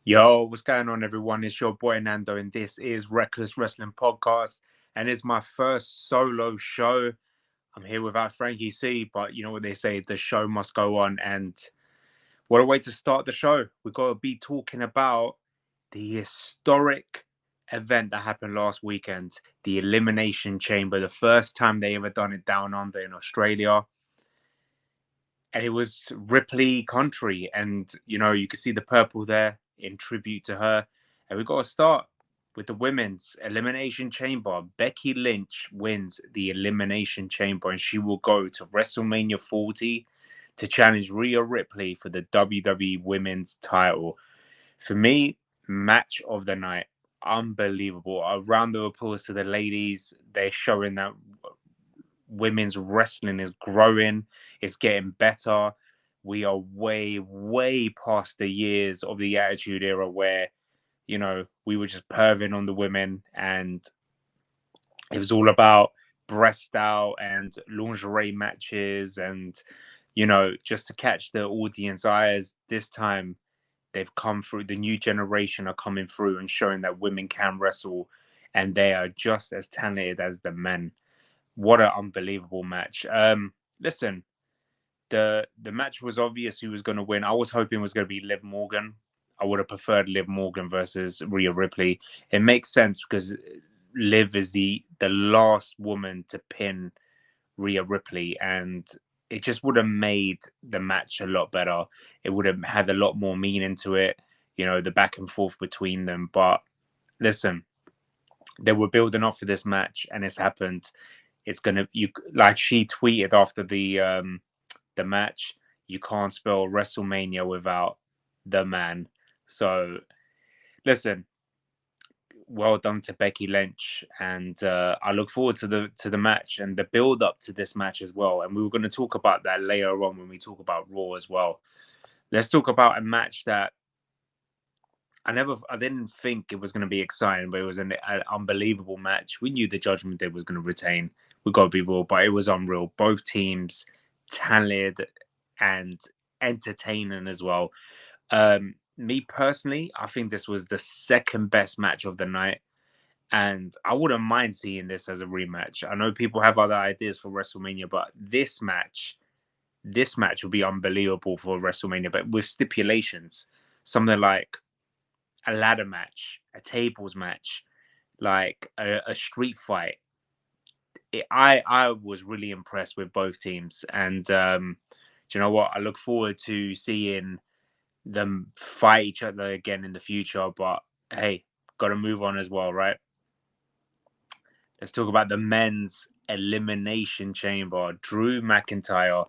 Yo, what's going on, everyone? It's your boy Nando, and this is Reckless Wrestling Podcast, and it's my first solo show. I'm here without Frankie C, but you know what they say, the show must go on, and what a way to start the show. We've got to be talking about the historic event that happened last weekend, the Elimination Chamber, the first time they ever done it down under in Australia. And it was Ripley country, and you can see the purple there in tribute to her. And we've got to start with the women's elimination chamber. Becky Lynch wins the elimination chamber, and she will go to WrestleMania 40 to challenge Rhea Ripley for the WWE Women's title. For me, match of the night, unbelievable. A round of applause to the ladies. They're showing that women's wrestling is growing, it's getting better. We are way, way past the years of the Attitude Era where, we were just perving on the women and it was all about breast out and lingerie matches and, just to catch the audience eyes. This time they've come through, the new generation are coming through and showing that women can wrestle and they are just as talented as the men. What an unbelievable match. Listen, the match was obvious who was going to win. I was hoping it was going to be Liv Morgan. I would have preferred Liv Morgan versus Rhea Ripley. It makes sense because Liv is the last woman to pin Rhea Ripley, and it just would have made the match a lot better. It would have had a lot more meaning to it, the back and forth between them. But listen, they were building up for this match, and it's happened. It's gonna you like she tweeted after the match. You can't spell WrestleMania without the man. So listen, well done to Becky Lynch, and I look forward to the match and the build up to this match as well. And we were going to talk about that later on when we talk about Raw as well. Let's talk about a match that I didn't think it was going to be exciting, but it was an unbelievable match. We knew the Judgment Day was going to retain. We got to be real, but it was unreal. Both teams talented and entertaining as well. Me personally, I think this was the second best match of the night, and I wouldn't mind seeing this as a rematch. I know people have other ideas for WrestleMania, but this match would be unbelievable for WrestleMania, but with stipulations, something like a ladder match, a tables match, like a street fight. I was really impressed with both teams, and do you know what? I look forward to seeing them fight each other again in the future. But hey, got to move on as well, right? Let's talk about the men's elimination chamber. Drew McIntyre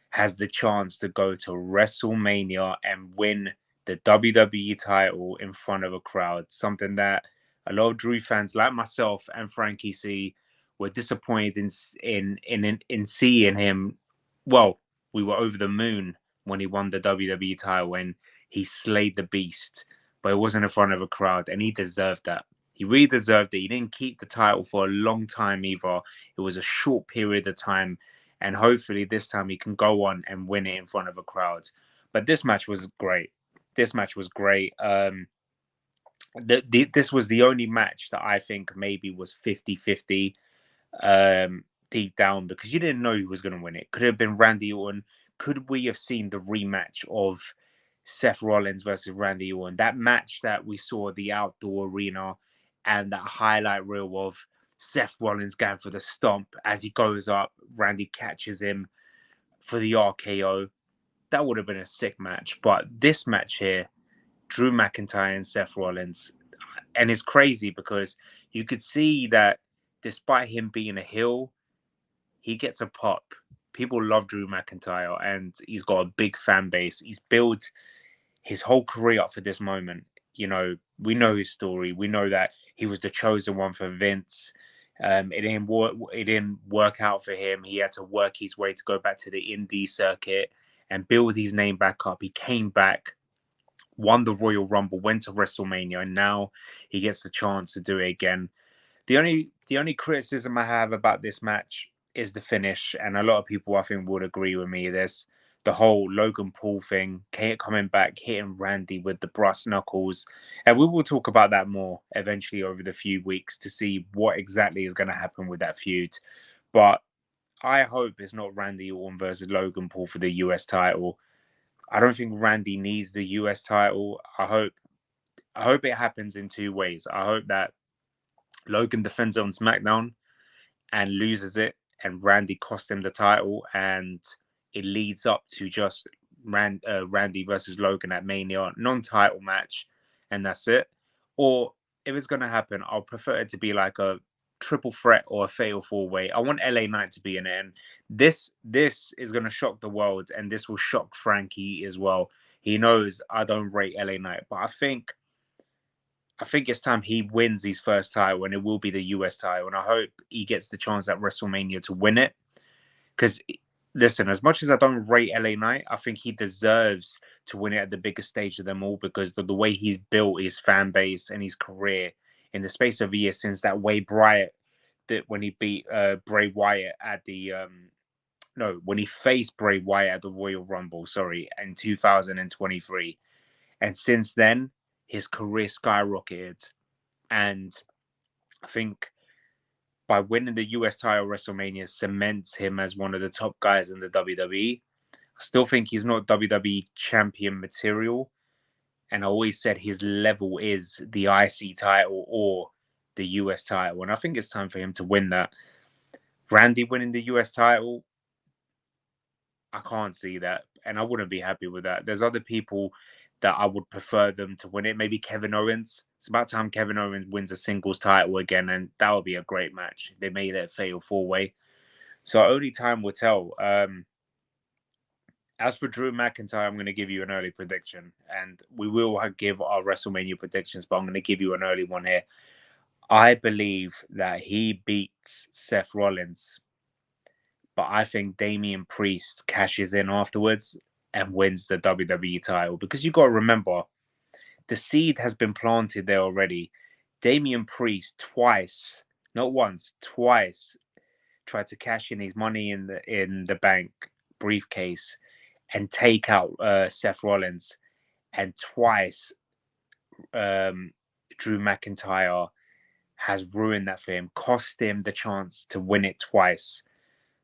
has the chance to go to WrestleMania and win the WWE title in front of a crowd. Something that a lot of Drew fans, like myself and Frankie C, were disappointed in seeing him. Well, we were over the moon when he won the WWE title when he slayed the beast, but it wasn't in front of a crowd, and he deserved that. He really deserved it. He didn't keep the title for a long time either. It was a short period of time, and hopefully this time he can go on and win it in front of a crowd. But this match was great. This match was great. This was the only match that I think maybe was 50-50 deep down because you didn't know who was going to win it. Could it have been Randy Orton? Could we have seen the rematch of Seth Rollins versus Randy Orton? That match that we saw at the outdoor arena and that highlight reel of Seth Rollins going for the stomp as he goes up, Randy catches him for the RKO. That would have been a sick match. But this match here, Drew McIntyre and Seth Rollins, and it's crazy because you could see that despite him being a heel, he gets a pop. People love Drew McIntyre, and he's got a big fan base. He's built his whole career up for this moment. We know his story. We know that he was the chosen one for Vince. It didn't work. It didn't work out for him. He had to work his way to go back to the indie circuit and build his name back up. He came back, won the Royal Rumble, went to WrestleMania, and now he gets the chance to do it again. The only criticism I have about this match is the finish, and a lot of people I think would agree with me this. the whole Logan Paul thing, coming back, hitting Randy with the brass knuckles. And we will talk about that more eventually over the few weeks to see what exactly is going to happen with that feud. But I hope it's not Randy Orton versus Logan Paul for the US title. I don't think Randy needs the US title. I hope it happens in two ways. I hope that Logan defends it on SmackDown and loses it, and Randy costs him the title, and it leads up to just Randy versus Logan at Mania, non-title match, and that's it. Or if it's gonna happen, I'll prefer it to be like a triple threat or a fatal four-way. I want LA Knight to be in it, and this is gonna shock the world, and this will shock Frankie as well. He knows I don't rate LA Knight, but I think it's time he wins his first title, and it will be the US title. And I hope he gets the chance at WrestleMania to win it. Because, listen, as much as I don't rate LA Knight, I think he deserves to win it at the biggest stage of them all because the way he's built his fan base and his career in the space of a year since that Way Bryant, that when he beat Bray Wyatt at the no, when he faced Bray Wyatt at the Royal Rumble, sorry, in 2023. And since then, his career skyrocketed. And I think by winning the US title WrestleMania cements him as one of the top guys in the WWE. I still think he's not WWE champion material. And I always said his level is the IC title or the US title. And I think it's time for him to win that. Randy winning the US title, I can't see that. And I wouldn't be happy with that. There's other people that I would prefer them to win it. Maybe Kevin Owens. It's about time Kevin Owens wins a singles title again, and that would be a great match. They made it a fatal four-way. So only time will tell. As for Drew McIntyre, I'm going to give you an early prediction, and we will give our WrestleMania predictions, but I'm going to give you an early one here. I believe that he beats Seth Rollins, but I think Damian Priest cashes in afterwards and wins the WWE title because you got to remember the seed has been planted there already. Damian Priest twice, not once, twice tried to cash in his money in the bank briefcase and take out Seth Rollins, and twice Drew McIntyre has ruined that for him, cost him the chance to win it twice.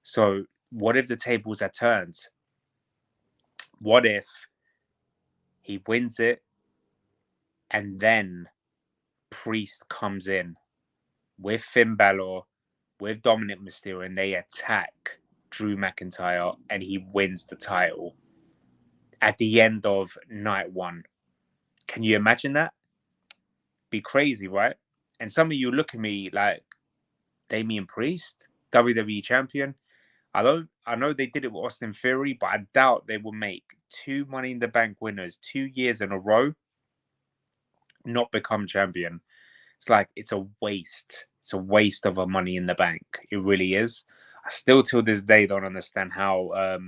So what if the tables are turned? What if he wins it and then Priest comes in with Finn Balor, with Dominic Mysterio, and they attack Drew McIntyre and he wins the title at the end of night one? Can you imagine that? Be crazy, right? And some of you look at me like, Damian Priest, WWE champion. I know they did it with Austin Theory, but I doubt they will make two Money in the Bank winners 2 years in a row not become champion. It's like it's a waste. It's a waste of a Money in the Bank. It really is. I still till this day don't understand how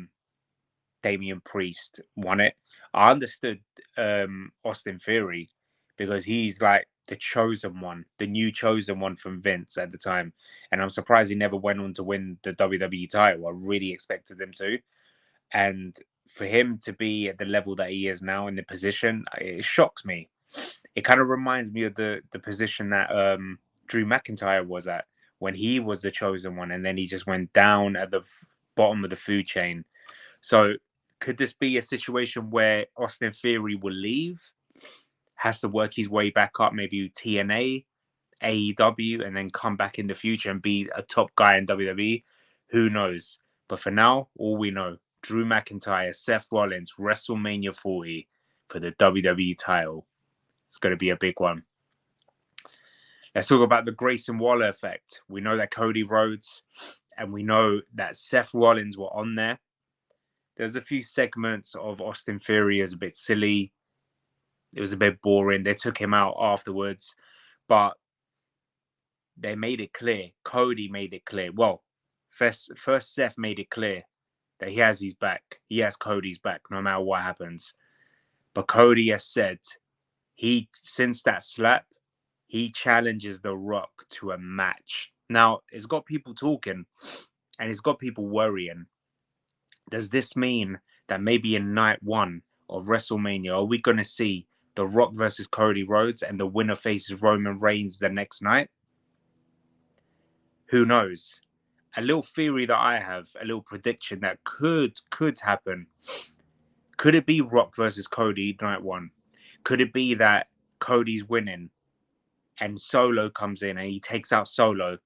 Damian Priest won it. I understood Austin Theory because he's like the chosen one, the new chosen one from Vince at the time. And I'm surprised he never went on to win the WWE title. I really expected him to. And for him to be at the level that he is now in the position, it shocks me. It kind of reminds me of the position that Drew McIntyre was at when he was the chosen one, and then he just went down at the bottom of the food chain. So could this be a situation where Austin Theory will leave, has to work his way back up, maybe TNA, AEW, and then come back in the future and be a top guy in WWE? Who knows? But for now, all we know, Drew McIntyre, Seth Rollins, WrestleMania 40 for the WWE title. It's going to be a big one. Let's talk about the Grayson Waller effect. We know that Cody Rhodes and we know that Seth Rollins were on there. There's a few segments of Austin Theory as a bit silly. It was a bit boring. They took him out afterwards, but they made it clear. Cody made it clear. Well, first Seth made it clear that he has his back. He has Cody's back no matter what happens. But Cody has said since that slap, he challenges The Rock to a match. Now, it's got people talking and it's got people worrying. Does this mean that maybe in night one of WrestleMania, are we going to see The Rock versus Cody Rhodes and the winner faces Roman Reigns the next night? Who knows? A little theory that I have, a little prediction that could happen. Could it be Rock versus Cody night one? Could it be that Cody's winning and Solo comes in and he takes out Solo?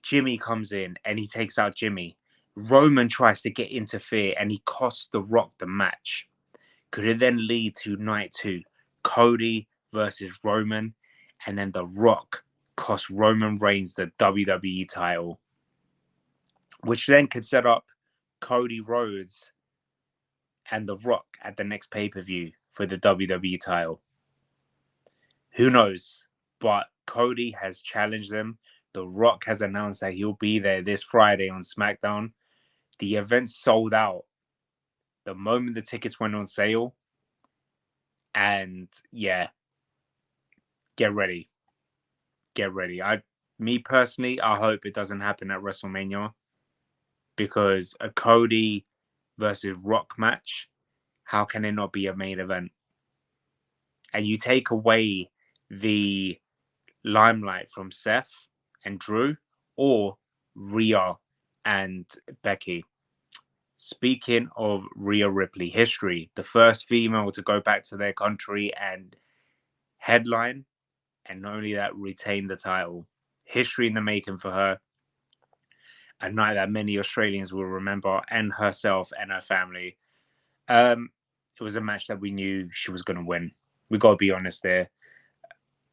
Jimmy comes in and he takes out Jimmy. Roman tries to get interfere and he costs The Rock the match. Could it then lead to night two, Cody versus Roman, and then The Rock costs Roman Reigns the WWE title, which then could set up Cody Rhodes and The Rock at the next pay-per-view for the WWE title. Who knows? But Cody has challenged them. The Rock has announced that he'll be there this Friday on SmackDown. The event sold out the moment the tickets went on sale. And yeah, get ready. Get ready. Me personally, I hope it doesn't happen at WrestleMania, because a Cody versus Rock match, how can it not be a main event? And you take away the limelight from Seth and Drew, or Rhea and Becky. Speaking of Rhea Ripley history, the first female to go back to their country and headline, and not only that, retain the title. History in the making for her. A night that many Australians will remember, and herself and her family. It was a match that we knew she was going to win. We got to be honest there.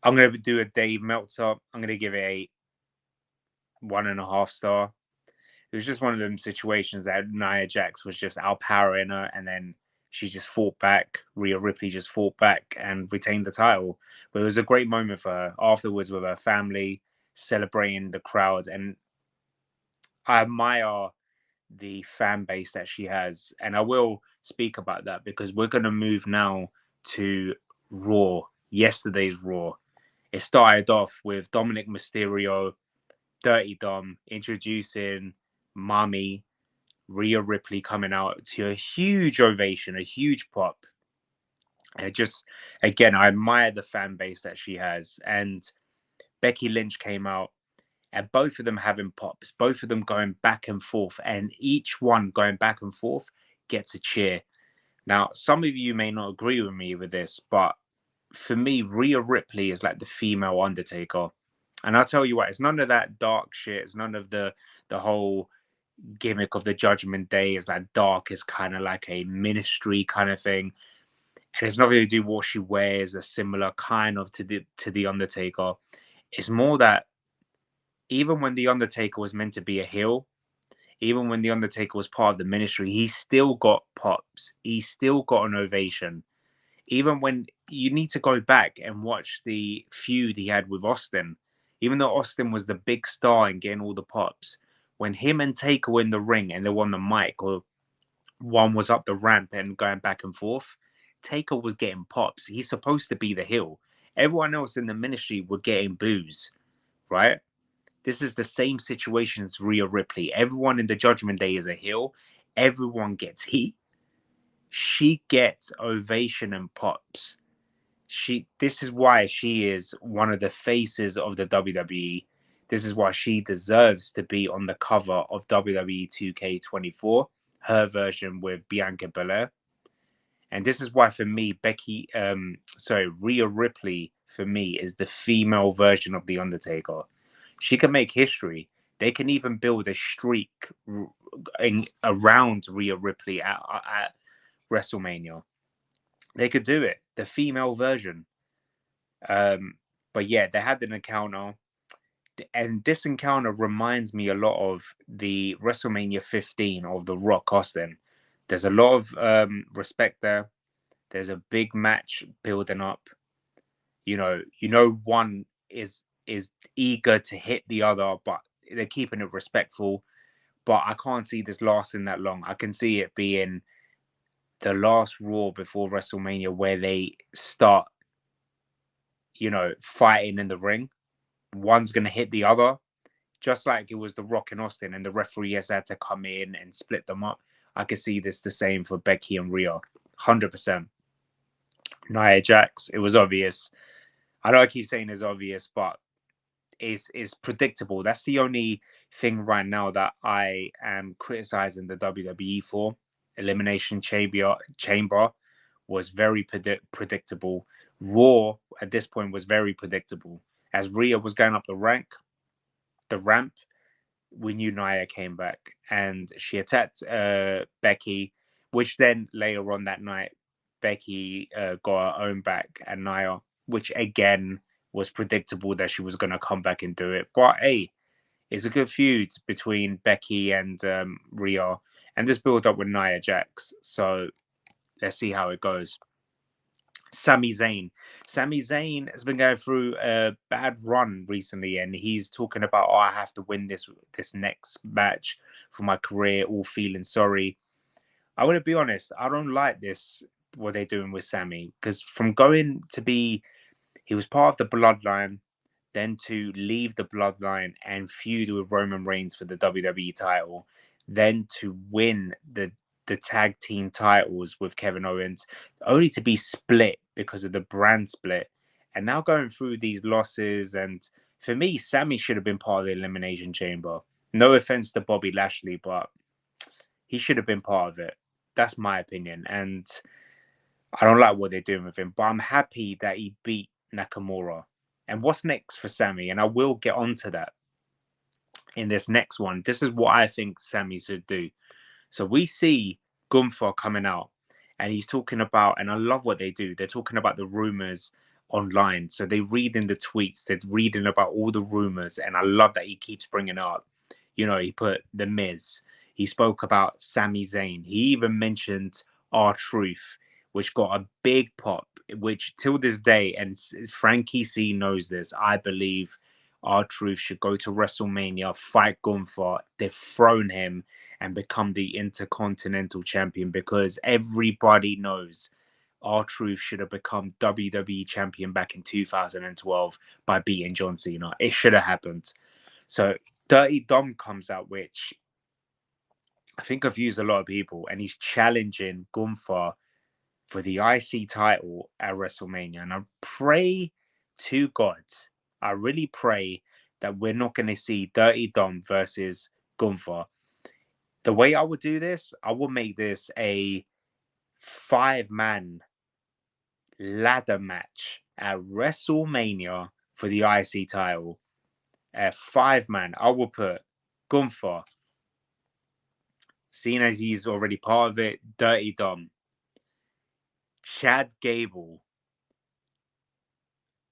I'm going to do a Dave Meltzer. I'm going to give it a 1.5 star. It was just one of them situations that Nia Jax was just outpowering her, and then she just fought back. Rhea Ripley just fought back and retained the title. But it was a great moment for her afterwards with her family, celebrating the crowd. And I admire the fan base that she has. And I will speak about that because we're going to move now to Raw, yesterday's Raw. It started off with Dominic Mysterio, Dirty Dom, introducing Mommy, Rhea Ripley coming out to a huge ovation, a huge pop. And just, again, I admire the fan base that she has. And Becky Lynch came out, and both of them having pops, both of them going back and forth, and each one going back and forth gets a cheer. Now, some of you may not agree with me with this, but for me, Rhea Ripley is like the female Undertaker. And I'll tell you what, it's none of that dark shit. It's none of the whole gimmick of the Judgment Day. Is like dark is kind of like a ministry kind of thing. And it's nothing to do with what she wears, a similar kind of to the Undertaker. It's more that even when the Undertaker was meant to be a heel, even when the Undertaker was part of the ministry, he still got pops. He still got an ovation. Even when you need to go back and watch the feud he had with Austin, even though Austin was the big star and getting all the pops, when him and Taker were in the ring and they were on the mic, or one was up the ramp and going back and forth, Taker was getting pops. He's supposed to be the heel. Everyone else in the ministry were getting boos, right? This is the same situation as Rhea Ripley. Everyone in the Judgment Day is a heel. Everyone gets heat. She gets ovation and pops. This is why she is one of the faces of the WWE. This is why she deserves to be on the cover of WWE 2K24, her version with Bianca Belair. And this is why for me, Rhea Ripley for me is the female version of The Undertaker. She can make history. They can even build a streak around Rhea Ripley at WrestleMania. They could do it. The female version. But yeah, they had an encounter. And this encounter reminds me a lot of the WrestleMania 15 of The Rock Austin. There's a lot of respect there. There's a big match building up. You know, one is eager to hit the other, but they're keeping it respectful. But I can't see this lasting that long. I can see it being the last Raw before WrestleMania where they start, fighting in the ring. One's going to hit the other, just like it was The Rock and Austin, and the referee has had to come in and split them up. I could see this the same for Becky and Rhea, 100%. Nia Jax, it was obvious. I know I keep saying it's obvious, but it's predictable. That's the only thing right now that I am criticizing the WWE for. Elimination Chamber was very predictable. Raw at this point was very predictable. As Rhea was going up the ramp, we knew Nia came back and she attacked Becky, which then later on that night, Becky got her own back and Nia, which again was predictable that she was going to come back and do it. But hey, it's a good feud between Becky and Rhea, and this build up with Nia Jax. So let's see how it goes. Sami Zayn. Sami Zayn has been going through a bad run recently, and he's talking about, oh, I have to win this next match for my career, all feeling sorry. I want to be honest, I don't like this, what they're doing with Sami, because from going to be, he was part of the bloodline, then to leave the bloodline and feud with Roman Reigns for the WWE title, then to win the tag team titles with Kevin Owens, only to be split because of the brand split. And now going through these losses, and for me, Sami should have been part of the Elimination Chamber. No offense to Bobby Lashley, but he should have been part of it. That's my opinion. And I don't like what they're doing with him, but I'm happy that he beat Nakamura. And what's next for Sami? And I will get onto that in this next one. This is what I think Sami should do. So we see Gunther coming out and he's talking about, and I love what they do. They're talking about the rumors online. So they're reading the tweets, they're reading about all the rumors. And I love that he keeps bringing it up. You know, he put The Miz, he spoke about Sami Zayn, he even mentioned R-Truth, which got a big pop, which till this day, and Frankie C knows this, I believe R-Truth should go to WrestleMania, fight Gunther, dethrone him, and become the Intercontinental Champion, because everybody knows R-Truth should have become WWE Champion back in 2012 by beating John Cena. It should have happened. So Dirty Dom comes out, which I think I've used a lot of people, and he's challenging Gunther for the IC title at WrestleMania. And I pray to God, I really pray that we're not going to see Dirty Dom versus Gunther. The way I would do this, I would make this a 5-man ladder match at WrestleMania for the IC title. A 5-man. I will put Gunther, seeing as he's already part of it, Dirty Dom, Chad Gable,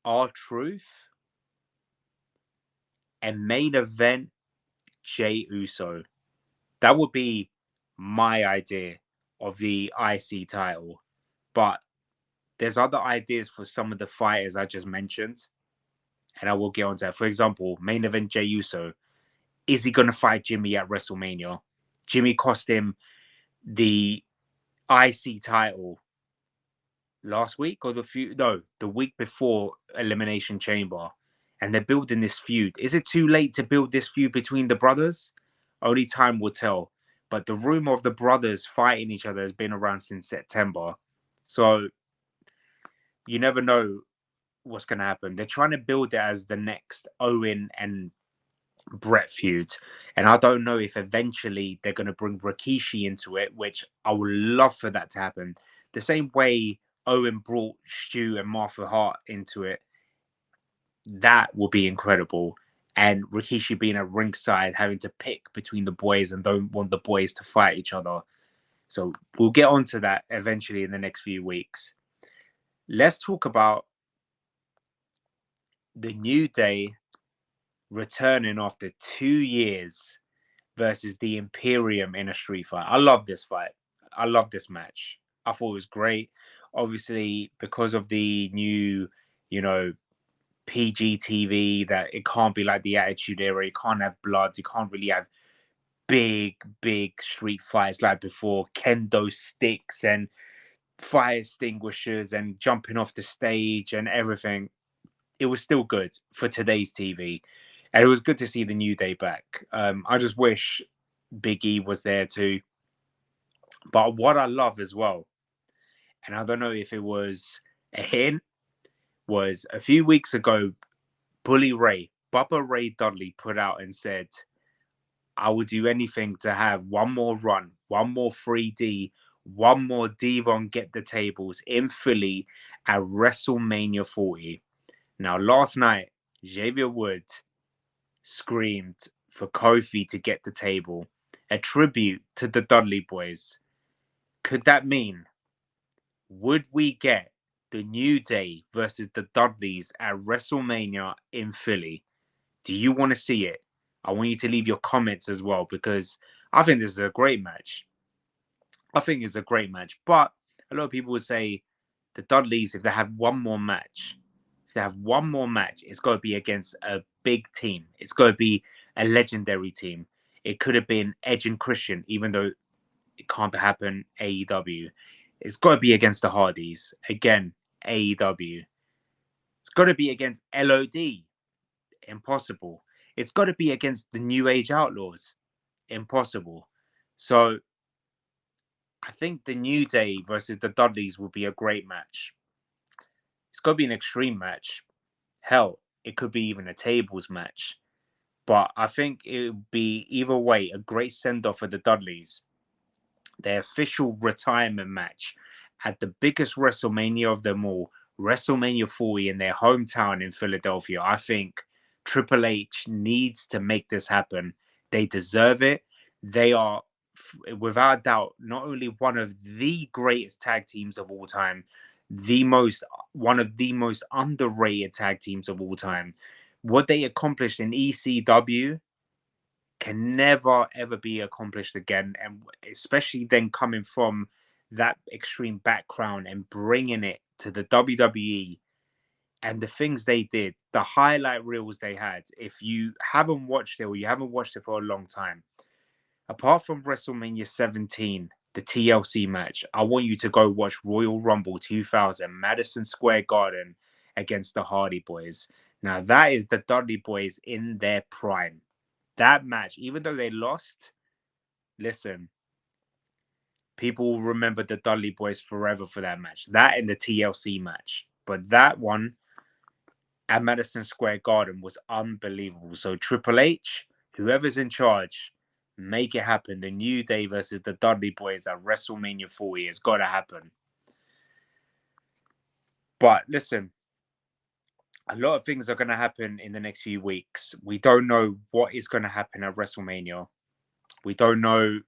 R-Truth, and main event Jey Uso. That would be my idea of the IC title. But there's other ideas for some of the fighters I just mentioned, and I will get on to that. For example, main event Jey Uso. Is he going to fight Jimmy at WrestleMania? Jimmy cost him the IC title last week, or the week before Elimination Chamber, and they're building this feud. Is it too late to build this feud between the brothers? Only time will tell. But the rumor of the brothers fighting each other has been around since September, so you never know what's going to happen. They're trying to build it as the next Owen and Brett feud, and I don't know if eventually they're going to bring Rikishi into it, which I would love for that to happen. The same way Owen brought Stu and Martha Hart into it, that will be incredible. And Rikishi being at ringside, having to pick between the boys and don't want the boys to fight each other. So we'll get onto that eventually in the next few weeks. Let's talk about the New Day returning after 2 years versus the Imperium in a street fight. I love this fight. I love this match. I thought it was great. Obviously, because of the new, PG TV, that it can't be like the Attitude Era. You can't have blood. You can't really have big street fights like before. Kendo sticks and fire extinguishers and jumping off the stage and everything. It was still good for today's TV. And it was good to see the New Day back. I just wish Big E was there too. But what I love as well, and I don't know if it was a hint, was a few weeks ago, Bubba Ray Dudley put out and said, I would do anything to have one more run, one more 3D, one more Devon get the tables in Philly at WrestleMania 40. Now, last night, Xavier Woods screamed for Kofi to get the table, a tribute to the Dudley boys. Could that mean, would we get the New Day versus the Dudleys at WrestleMania in Philly? Do you want to see it? I want you to leave your comments as well, because I think this is a great match. I think it's a great match. But a lot of people would say the Dudleys, if they have one more match, it's got to be against a big team. It's got to be a legendary team. It could have been Edge and Christian, even though it can't happen AEW. It's got to be against the Hardys. Again, AEW. It's got to be against LOD. Impossible. It's got to be against the New Age Outlaws. Impossible. So I think the New Day versus the Dudleys will be a great match. It's got to be an extreme match. Hell, it could be even a tables match. But I think it would be, either way, a great send-off for the Dudleys. Their official retirement match at the biggest WrestleMania of them all, WrestleMania 40 in their hometown in Philadelphia. I think Triple H needs to make this happen. They deserve it. They are, without doubt, not only one of the greatest tag teams of all time, one of the most underrated tag teams of all time. What they accomplished in ECW can never ever be accomplished again, and especially then coming from that extreme background and bringing it to the WWE, and the things they did, the highlight reels they had. If you haven't watched it, or you haven't watched it for a long time, apart from WrestleMania 17, the TLC match, I want you to go watch Royal Rumble 2000, Madison Square Garden against the Hardy Boys. Now that is the Dudley Boys in their prime. That match, even though they lost, listen, people will remember the Dudley Boys forever for that match. That and the TLC match. But that one at Madison Square Garden was unbelievable. So Triple H, whoever's in charge, make it happen. The New Day versus the Dudley Boys at WrestleMania 40 has got to happen. But listen, a lot of things are going to happen in the next few weeks. We don't know what is going to happen at WrestleMania. We don't know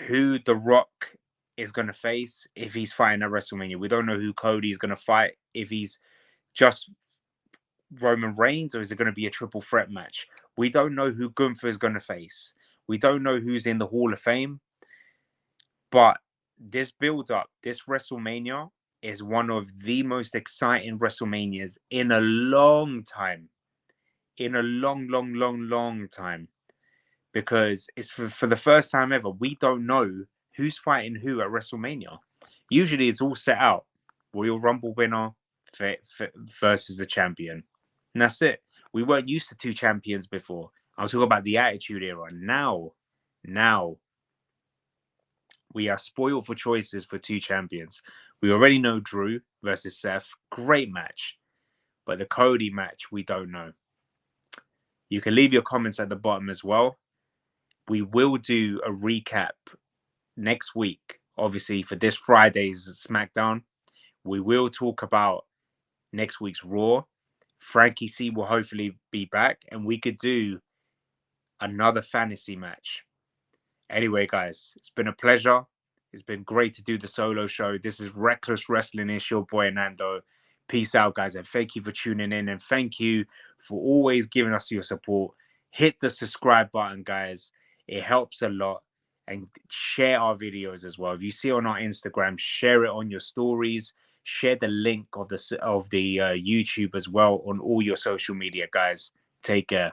who The Rock is going to face if he's fighting at WrestleMania. We don't know who Cody is going to fight, if he's just Roman Reigns, or is it going to be a triple threat match? We don't know who Gunther is going to face. We don't know who's in the Hall of Fame. But this build-up, this WrestleMania, is one of the most exciting WrestleManias in a long time. In a long time. Because it's for the first time ever, we don't know who's fighting who at WrestleMania. Usually it's all set out. Royal Rumble winner versus the champion. And that's it. We weren't used to two champions before. I was talking about the Attitude Era. Now, we are spoiled for choices for two champions. We already know Drew versus Seth. Great match. But the Cody match, we don't know. You can leave your comments at the bottom as well. We will do a recap next week, obviously, for this Friday's SmackDown. We will talk about next week's Raw. Frankie C will hopefully be back, and we could do another fantasy match. Anyway, guys, it's been a pleasure. It's been great to do the solo show. This is Reckless Wrestling. It's your boy Nando. Peace out, guys, and thank you for tuning in, and thank you for always giving us your support. Hit the subscribe button, guys. It helps a lot. And share our videos as well. If you see on our Instagram, share it on your stories. Share the link of the YouTube as well on all your social media, guys. Take care.